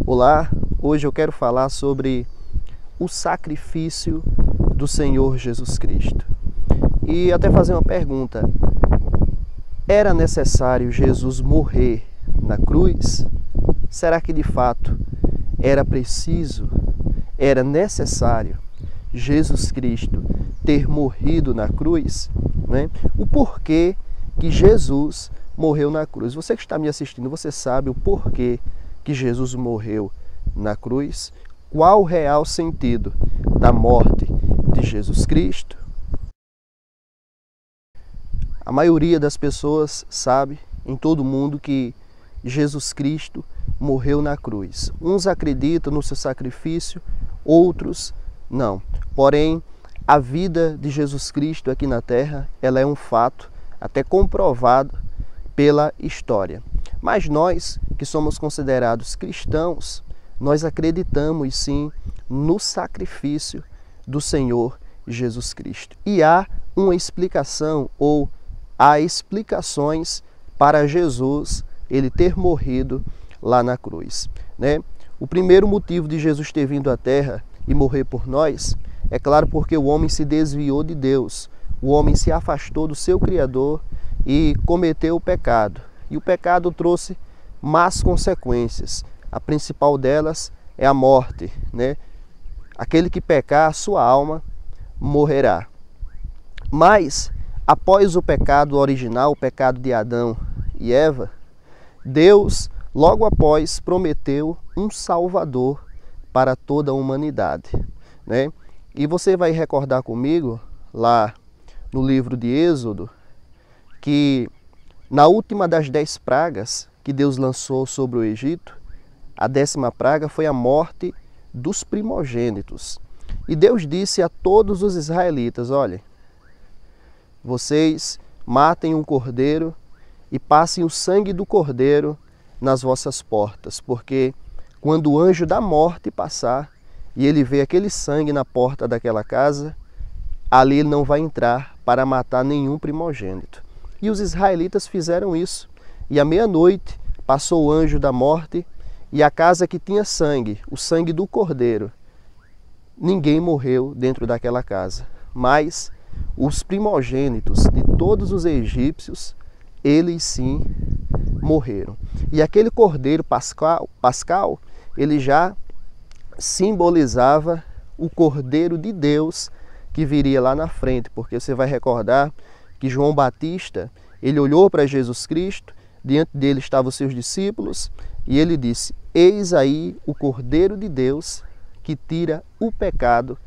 Olá, hoje eu quero falar sobre o sacrifício do Senhor Jesus Cristo. E até fazer uma pergunta: era necessário Jesus morrer na cruz? Será que de fato era preciso, era necessário Jesus Cristo ter morrido na cruz? Né? O porquê que Jesus morreu na cruz. Você que está me assistindo, você sabe o porquê que Jesus morreu na cruz? Qual o real sentido da morte de Jesus Cristo? A maioria das pessoas sabe, em todo o mundo, que Jesus Cristo morreu na cruz. Uns acreditam no seu sacrifício, outros não. Porém, a vida de Jesus Cristo aqui na terra, ela é um fato até comprovado pela história. Mas nós, que somos considerados cristãos, nós acreditamos sim no sacrifício do Senhor Jesus Cristo. E há uma explicação, ou há explicações para Jesus ele ter morrido lá na cruz, né? O primeiro motivo de Jesus ter vindo à terra e morrer por nós, é claro, porque o homem se desviou de Deus, o homem se afastou do seu Criador e cometeu o pecado. E o pecado trouxe más consequências. A principal delas é a morte, né? Aquele que pecar, a sua alma morrerá. Mas, após o pecado original, o pecado de Adão e Eva, Deus, logo após, prometeu um Salvador para toda a humanidade, né? E você vai recordar comigo, lá no livro de Êxodo, que na última das 10 pragas que Deus lançou sobre o Egito, a 10ª praga foi a morte dos primogênitos. E Deus disse a todos os israelitas: olha, vocês matem um cordeiro e passem o sangue do cordeiro nas vossas portas, porque quando o anjo da morte passar e ele vê aquele sangue na porta daquela casa, ali ele não vai entrar para matar nenhum primogênito. E os israelitas fizeram isso. E à meia-noite passou o anjo da morte e a casa que tinha sangue, o sangue do cordeiro, ninguém morreu dentro daquela casa. Mas os primogênitos de todos os egípcios, eles sim morreram. E aquele cordeiro pascal, ele já simbolizava o Cordeiro de Deus que viria lá na frente, porque você vai recordar que João Batista, ele olhou para Jesus Cristo, diante dele estavam os seus discípulos, e ele disse: eis aí o Cordeiro de Deus que tira o pecado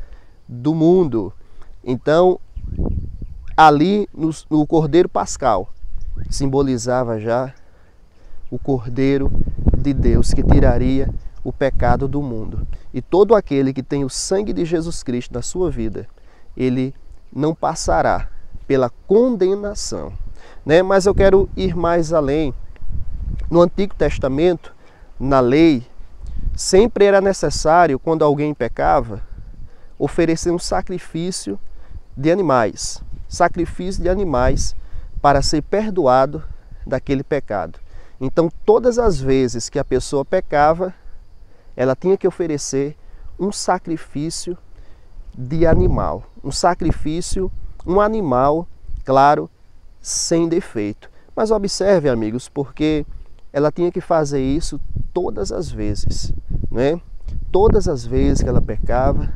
do mundo. Então, ali no Cordeiro Pascal, simbolizava já o Cordeiro de Deus que tiraria o pecado do mundo. E todo aquele que tem o sangue de Jesus Cristo na sua vida, ele não passará pela condenação, né? Mas eu quero ir mais além. No Antigo Testamento, na lei, sempre era necessário, quando alguém pecava, oferecer um sacrifício de animais. Sacrifício de animais para ser perdoado daquele pecado. Então, todas as vezes que a pessoa pecava, ela tinha que oferecer um sacrifício de animal. Um sacrifício, um animal, claro, sem defeito. Mas observe, amigos, porque ela tinha que fazer isso todas as vezes, né? Todas as vezes que ela pecava,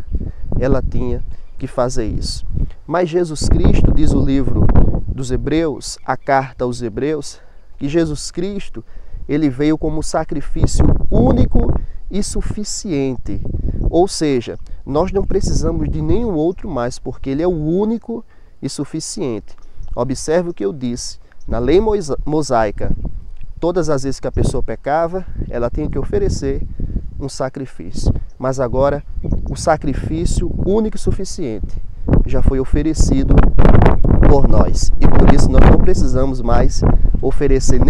ela tinha que fazer isso. Mas Jesus Cristo, diz o livro dos Hebreus, a carta aos Hebreus, que Jesus Cristo, ele veio como sacrifício único e suficiente. Ou seja, nós não precisamos de nenhum outro mais, porque ele é o único e suficiente. Observe o que eu disse. Na lei mosaica, todas as vezes que a pessoa pecava, ela tinha que oferecer um sacrifício. Mas agora, o sacrifício único e suficiente já foi oferecido por nós. E por isso nós não precisamos mais oferecer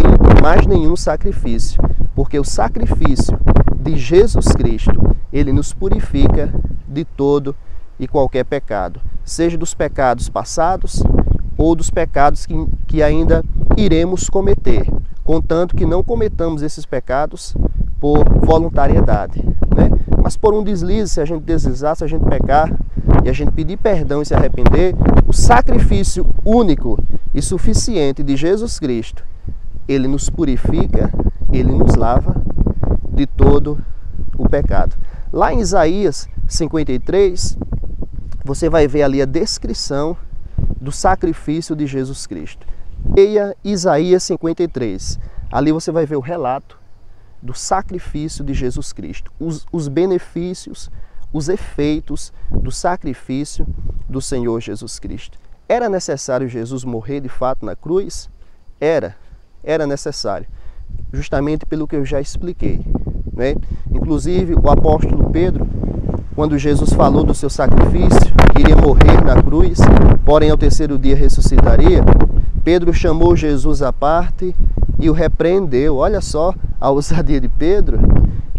mais nenhum sacrifício, porque o sacrifício de Jesus Cristo, ele nos purifica de todo e qualquer pecado, seja dos pecados passados ou dos pecados que ainda iremos cometer, contanto que não cometamos esses pecados por voluntariedade, né? Mas por um deslize, se a gente deslizar, se a gente pecar e a gente pedir perdão e se arrepender, o sacrifício único e suficiente de Jesus Cristo, ele nos purifica, ele nos lava de todo o pecado. Lá em Isaías 53, você vai ver ali a descrição do sacrifício de Jesus Cristo. Leia Isaías 53. Ali você vai ver o relato do sacrifício de Jesus Cristo, os benefícios, os efeitos do sacrifício do Senhor Jesus Cristo. Era necessário Jesus morrer de fato na cruz? Era necessário, justamente pelo que eu já expliquei, né? Inclusive o apóstolo Pedro, quando Jesus falou do seu sacrifício, que iria morrer na cruz, porém ao terceiro dia ressuscitaria, Pedro chamou Jesus à parte e o repreendeu. Olha só a ousadia de Pedro.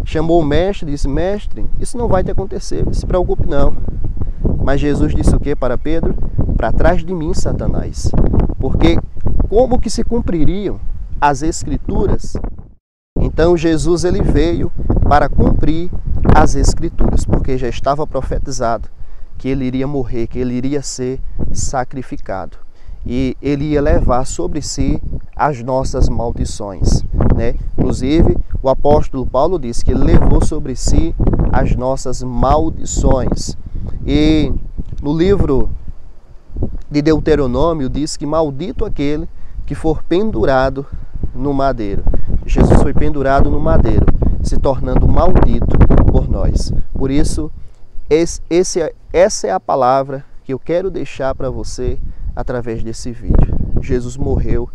Chamou o mestre e disse: mestre, isso não vai te acontecer, não se preocupe não. Mas Jesus disse o que para Pedro? Para trás de mim, Satanás. Porque como que se cumpririam as Escrituras? Então Jesus ele veio para cumprir as Escrituras, porque já estava profetizado que ele iria morrer, que ele iria ser sacrificado. E ele ia levar sobre si as nossas maldições, né? Inclusive, o apóstolo Paulo disse que ele levou sobre si as nossas maldições. E no livro de Deuteronômio diz que maldito aquele que for pendurado no madeiro. Jesus foi pendurado no madeiro, se tornando maldito por nós. Por isso, essa é a palavra que eu quero deixar para você através desse vídeo. Jesus morreu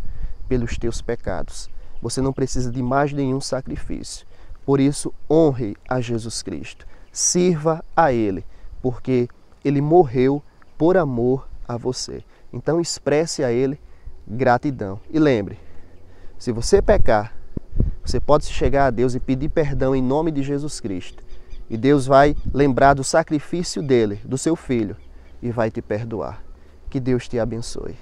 pelos teus pecados. Você não precisa de mais nenhum sacrifício. Por isso, honre a Jesus Cristo. Sirva a Ele, porque Ele morreu por amor a você. Então, expresse a Ele gratidão. E lembre, se você pecar, você pode chegar a Deus e pedir perdão em nome de Jesus Cristo. E Deus vai lembrar do sacrifício dele, do seu Filho, e vai te perdoar. Que Deus te abençoe.